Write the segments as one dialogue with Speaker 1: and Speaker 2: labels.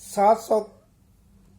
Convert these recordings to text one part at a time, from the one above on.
Speaker 1: 700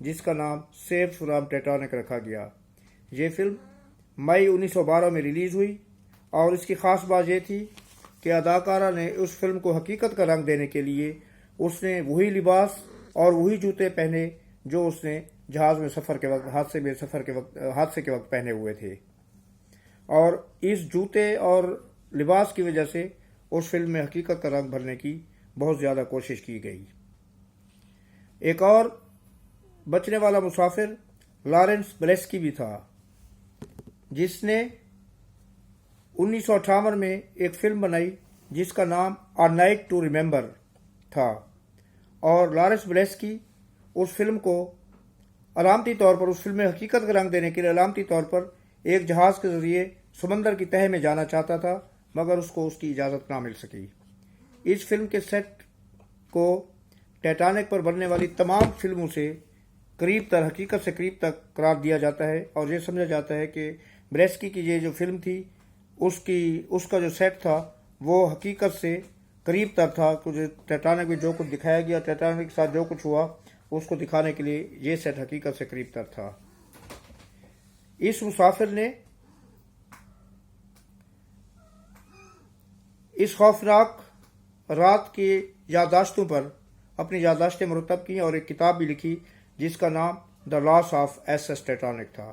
Speaker 1: جس کا نام سیو فرام ٹیٹانک رکھا گیا۔ یہ فلم مئی 1912 میں ریلیز ہوئی اور اس کی خاص بات یہ تھی کہ اداکارہ نے اس فلم کو حقیقت کا رنگ دینے کے لیے اس نے وہی لباس اور وہی جوتے پہنے جو اس نے جہاز میں سفر کے وقت حادثے کے وقت پہنے ہوئے تھے، اور اس جوتے اور لباس کی وجہ سے اس فلم میں حقیقت کا رنگ بھرنے کی بہت زیادہ کوشش کی گئی۔ ایک اور بچنے والا مسافر لارنس بلیسکی بھی تھا، جس نے 1958 میں ایک فلم بنائی جس کا نام A Night to Remember تھا، اور لارنس بلیسکی اس فلم کو علامتی طور پر اس فلم میں حقیقت کا رنگ دینے کے لیے علامتی طور پر ایک جہاز کے ذریعے سمندر کی تہہ میں جانا چاہتا تھا، مگر اس کو اس کی اجازت نہ مل سکی۔ اس فلم کے سیٹ کو ٹیٹانک پر بننے والی تمام فلموں سے قریب تر حقیقت سے قریب تک قرار دیا جاتا ہے، اور یہ سمجھا جاتا ہے کہ بریسکی کی یہ جو فلم تھی اس کا جو سیٹ تھا وہ حقیقت سے قریب تر تھا، کیونکہ ٹیٹانک میں جو کچھ دکھایا گیا، ٹیٹانک کے ساتھ جو کچھ ہوا اس کو دکھانے کے لیے یہ سیٹ حقیقت سے قریب تر تھا۔ اس مسافر نے اس خوفناک رات کی یادداشتوں پر اپنی یادداشتیں مرتب کی اور ایک کتاب بھی لکھی جس کا نام دا لاس آف ایس ایس ٹیٹانک تھا۔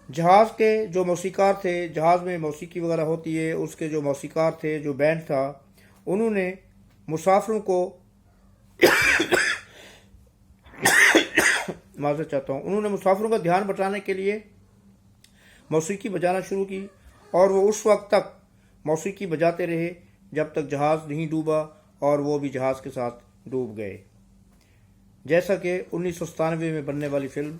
Speaker 1: جہاز کے جو موسیقار تھے، جہاز میں موسیقی وغیرہ ہوتی ہے، اس کے جو موسیقار تھے، جو بینڈ تھا، انہوں نے مسافروں کو معذرت چاہتا ہوں، انہوں نے مسافروں کا دھیان بٹانے کے لیے موسیقی بجانا شروع کی، اور وہ اس وقت تک موسیقی بجاتے رہے جب تک جہاز نہیں ڈوبا اور وہ بھی جہاز کے ساتھ ڈوب گئے، جیسا کہ 1997 میں بننے والی فلم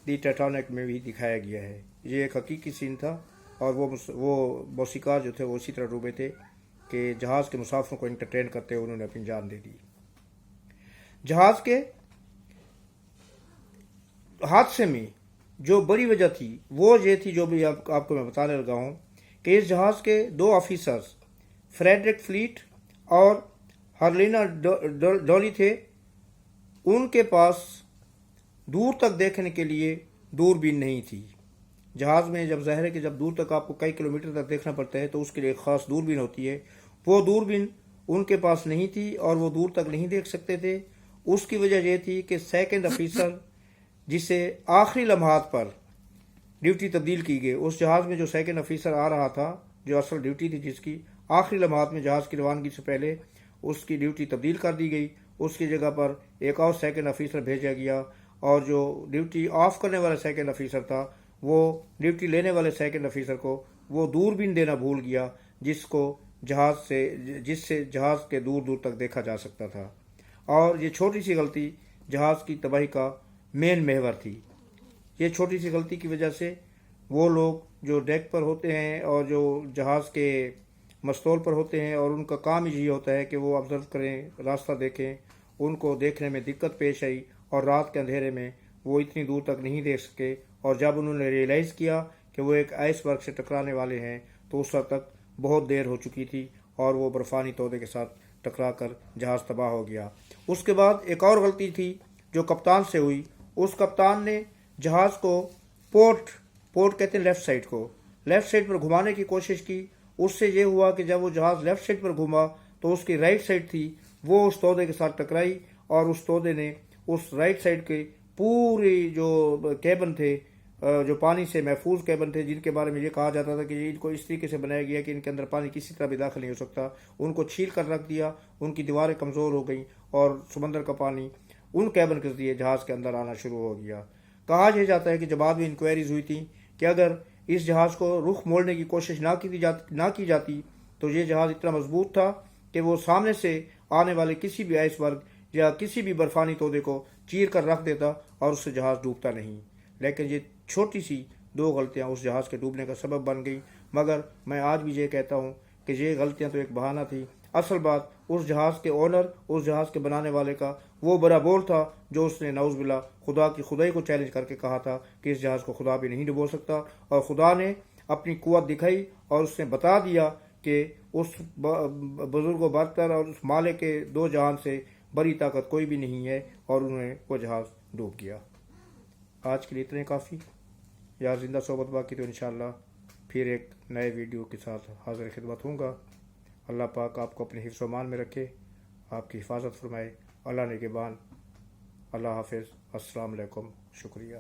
Speaker 1: دی ٹیٹانک میں بھی دکھایا گیا ہے۔ یہ ایک حقیقی سین تھا، اور وہ موسیقار جو تھے وہ اسی طرح ڈوبے تھے کہ جہاز کے مسافروں کو انٹرٹین کرتے ہوئے انہوں نے اپنی جان دے دی۔ جہاز کے حادثے میں جو بڑی وجہ تھی وہ یہ تھی، جو بھی آپ کو میں بتانے لگا ہوں، کہ اس جہاز کے 2 آفیسرز فریڈرک فلیٹ اور ہرلینا ڈولی تھے، ان کے پاس دور تک دیکھنے کے لیے دوربین نہیں تھی۔ جہاز میں جب ظاہر ہے کہ جب دور تک آپ کو کئی کلومیٹر تک دیکھنا پڑتا ہے تو اس کے لیے ایک خاص دوربین ہوتی ہے، وہ دوربین ان کے پاس نہیں تھی اور وہ دور تک نہیں دیکھ سکتے تھے۔ اس کی وجہ یہ تھی کہ سیکنڈ آفیسر جسے آخری لمحات پر ڈیوٹی تبدیل کی گئی، اس جہاز میں جو سیکنڈ آفیسر آ رہا تھا، جو اصل ڈیوٹی تھی جس کی آخری لمحات میں جہاز کی روانگی سے پہلے اس کی ڈیوٹی تبدیل کر دی گئی، اس کی جگہ پر ایک اور سیکنڈ آفیسر بھیجا گیا، اور جو ڈیوٹی آف کرنے والا سیکنڈ آفیسر تھا وہ ڈیوٹی لینے والے سیکنڈ آفیسر کو وہ دوربین دینا بھول گیا جس سے جہاز کے دور دور تک دیکھا جا سکتا تھا، اور یہ چھوٹی سی غلطی جہاز کی تباہی کا مین محور تھی۔ یہ چھوٹی سی غلطی کی وجہ سے وہ لوگ جو ڈیک پر ہوتے ہیں اور جو جہاز کے مستول پر ہوتے ہیں، اور ان کا کام یہی ہوتا ہے کہ وہ آبزرو کریں، راستہ دیکھیں، ان کو دیکھنے میں دقت پیش آئی، اور رات کے اندھیرے میں وہ اتنی دور تک نہیں دیکھ سکے، اور جب انہوں نے ریئلائز کیا کہ وہ ایک آئس برگ سے ٹکرانے والے ہیں تو اس وقت تک بہت دیر ہو چکی تھی، اور وہ برفانی تودے کے ساتھ ٹکرا کر جہاز تباہ ہو گیا۔ اس کے بعد ایک اور غلطی تھی جو کپتان سے ہوئی۔ اس کپتان نے جہاز کو پورٹ کہتے ہیں لیفٹ سائڈ پر گھمانے کی کوشش کی۔ اس سے یہ ہوا کہ جب وہ جہاز لیفٹ سائڈ پر گھوما تو اس کی رائٹ سائڈ تھی وہ اس تودے کے ساتھ ٹکرائی، اور اس تودے نے اس رائٹ سائڈ کے پوری جو کیبن تھے، جو پانی سے محفوظ کیبن تھے، جن کے بارے میں یہ کہا جاتا تھا کہ ان کو اس طریقے سے بنایا گیا کہ ان کے اندر پانی کسی طرح بھی داخل نہیں ہو سکتا، ان کو چھیل کر رکھ دیا، ان کی دیواریں کمزور ہو گئیں، اور سمندر کا پانی ان کیبن کے ذریعے جہاز کے اندر آنا شروع ہو گیا۔ کہا یہ جاتا ہے کہ جب بعد میں انکوائریز ہوئی تھیں کہ اگر اس جہاز کو رخ موڑنے کی کوشش نہ کی جاتی تو یہ جہاز اتنا مضبوط تھا کہ وہ سامنے سے آنے والے کسی بھی آئس برگ یا کسی بھی برفانی تودے کو چیر کر رکھ دیتا اور اس سے جہاز ڈوبتا نہیں۔ لیکن یہ چھوٹی سی 2 غلطیاں اس جہاز کے ڈوبنے کا سبب بن گئی، مگر میں آج بھی یہ کہتا ہوں کہ یہ غلطیاں تو ایک بہانہ تھی۔ اصل بات اس جہاز کے اونر، اس جہاز کے بنانے والے کا وہ بڑا بول تھا جو اس نے نعوذ باللہ خدا کی خدائی کو چیلنج کر کے کہا تھا کہ اس جہاز کو خدا بھی نہیں ڈبو سکتا، اور خدا نے اپنی قوت دکھائی اور اس نے بتا دیا کہ اس بزرگ و برتر اور اس مالک کے 2 جہان سے بڑی طاقت کوئی بھی نہیں ہے، اور انہوں نے وہ جہاز ڈوب گیا۔ آج کے لیے اتنے کافی، یا زندہ صحبت باقی تو انشاءاللہ پھر ایک نئے ویڈیو کے ساتھ حاضر خدمت ہوں گا۔ اللہ پاک آپ کو اپنے حفظ و امان میں رکھے، آپ کی حفاظت فرمائے۔ اللہ نگہبان۔ اللہ حافظ۔ السلام علیکم۔ شکریہ۔